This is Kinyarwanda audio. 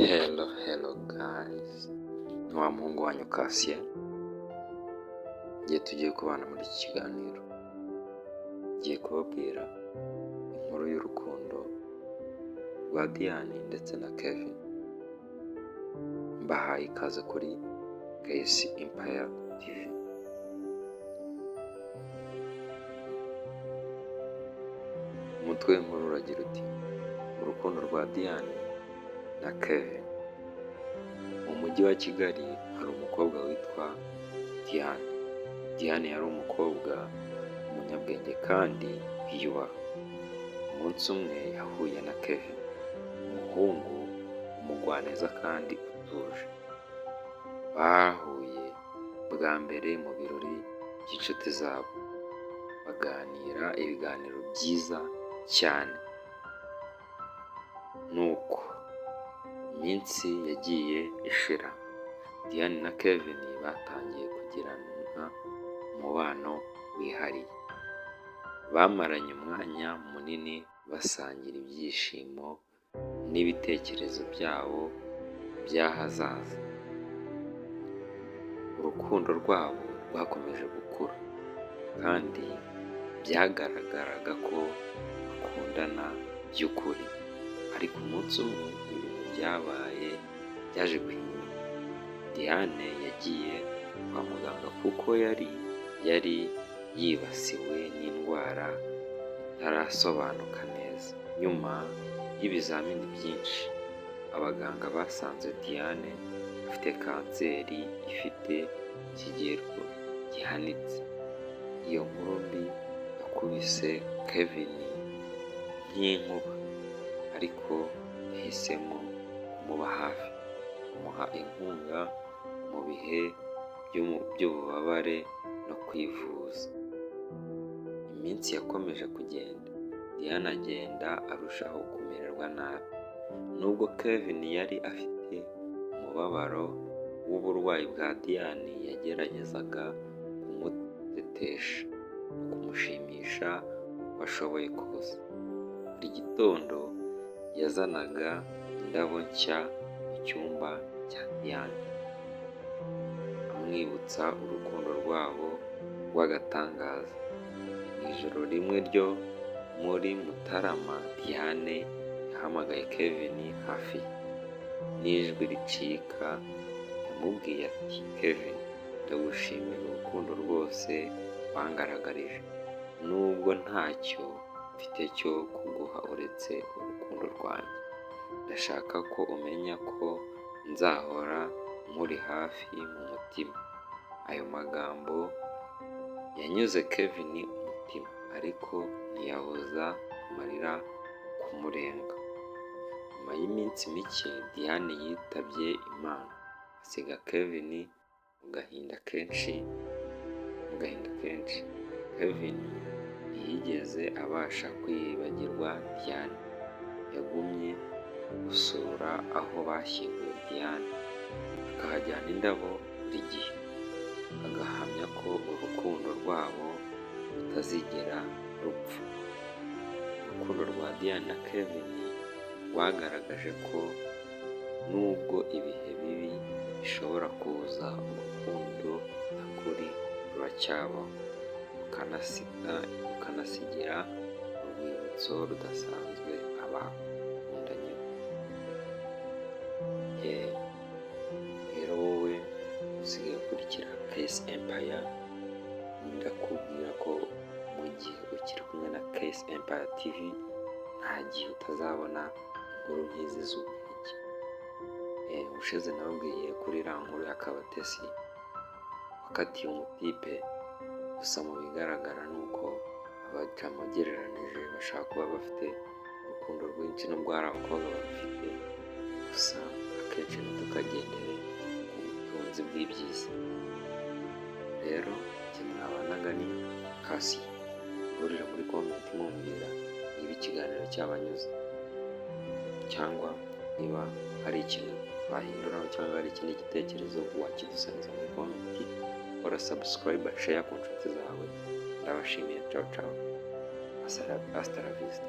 Hello guys, ni wa muhungu wanyu Cassien. Igihe tugiye kubana muri iki kiganiro, ngiye kubabwira inkuru y'urukundo rwa Diane ndetse na Kevin. Mbahaye ikaze kuri KS Empire TV. Umutwe w'inkuru uragira uti: urukundo rwa Diane na Kevin. Mu mujyi wa Kigali hari umukobwa witwa Diane. Diane yari umukobwa umunyabwenge kandi wiyubaha. Umunsi umwe yahuye na Kevin, umuhungu umugwaneza kandi utuje. Bahuye bwa mbere mu birori by'inshuti zabo, baganira ibiganiro byiza cyane. Nuko iminsi yagiye ishira, Diane na Kevin batangiye kugirana umubano wihariye. Bamaranye umwanya munini basangira ibyishimo n'ibitekerezo byabo by'ahazaza. Urukundo rwabo rwakomeje gukura kandi byagaragaraga ko bakundana by'ukuri. Ariko umunsi umwe ibintu byaje guhinduka. Diane yagiye kwa muganga kuko yari yibasiwe n'indwara itarasobanuka neza. Nyuma y'ibizamini byinshi, abaganga basanze Diane afite kanseri ifite ikigero gihanitse. Iyo nkuru mbi yakubise Kevin nk'inkuba, ariko yahisemo kumuba hafi, kumuha inkunga mu bihe by'ububabare no kwivuza. Iminsi yakomeje kugenda, Diane agenda arushaho kumererwa nabi. Nubwo Kevin yari afite umubabaro w'uburwayi bwa Diane, yageragezaga kumutetesha no kumushimisha uko ashoboye kose. Buri gitondo yazanaga indabo nshya mu cyumba cya Diane, amwibutsa urukundo rwabo rw'agatangaza. Mu ijoro rimwe ryo muri Mutarama, Diane yahamagaye Kevin hafi ye. N'ijwi ricika yamubwiye ati: Kevin, ndagushimira urukundo rwose wangaragarije, nubwo ntacyo mfite cyo kuguha uretse urukundo rwanjye. Ndashaka ko umenya ko nzahora muri hafi mu mutima. Ayo magambo yanyuze Kevin umutima, ariko ntiyabuza amarira kumurenga. Nyuma y'iminsi mike, Diane yitabye Imana, asiga Kevin mu gahinda kenshi. Kevin ntiyigeze abasha kwibagirwa Diane. Yagumye gusura aho bashyinguye Diane, akahajyana indabo buri gihe, agahamya ko urukundo rwabo rutazigera rupfa. Urukundo rwa Diane na Kevin rwagaragaje ko nubwo ibihe bibi bishobora kuza, urukundo nyakuri ruracyabaho, rukanasigira urwibutso rudasanzwe abakundanye. Rero wowe usigaye ukurikira KS Empire, ndakubwira ko mu gihe ukiri kumwe na KS Empire TV, nta gihe utazabona inkuru nk'izi z'ubwenge. Ubushize nababwiye kuri iriya nkuru ya Kabatesi wakatiye umutipe, gusa mu bigaragara ni uko abamugereranije bashaka kuba bafite urukundo rwinshi, nubwo hari abakobwa babifite, gusa akenshi ntitukagendere ku butunzi bw'ibyiza. Rero njye mwabanaga ni Cassien. Uhurira muri comment mumbwira niba ikiganiro cyabanyuze, cyangwa niba hari ikintu bahinduraho, cyangwa hari ikindi gitekerezo wakidusangiza muri comment. Kora subscribe, share ku nshuti zawe. Ndabashimiye. Ciao. Hasta la vista.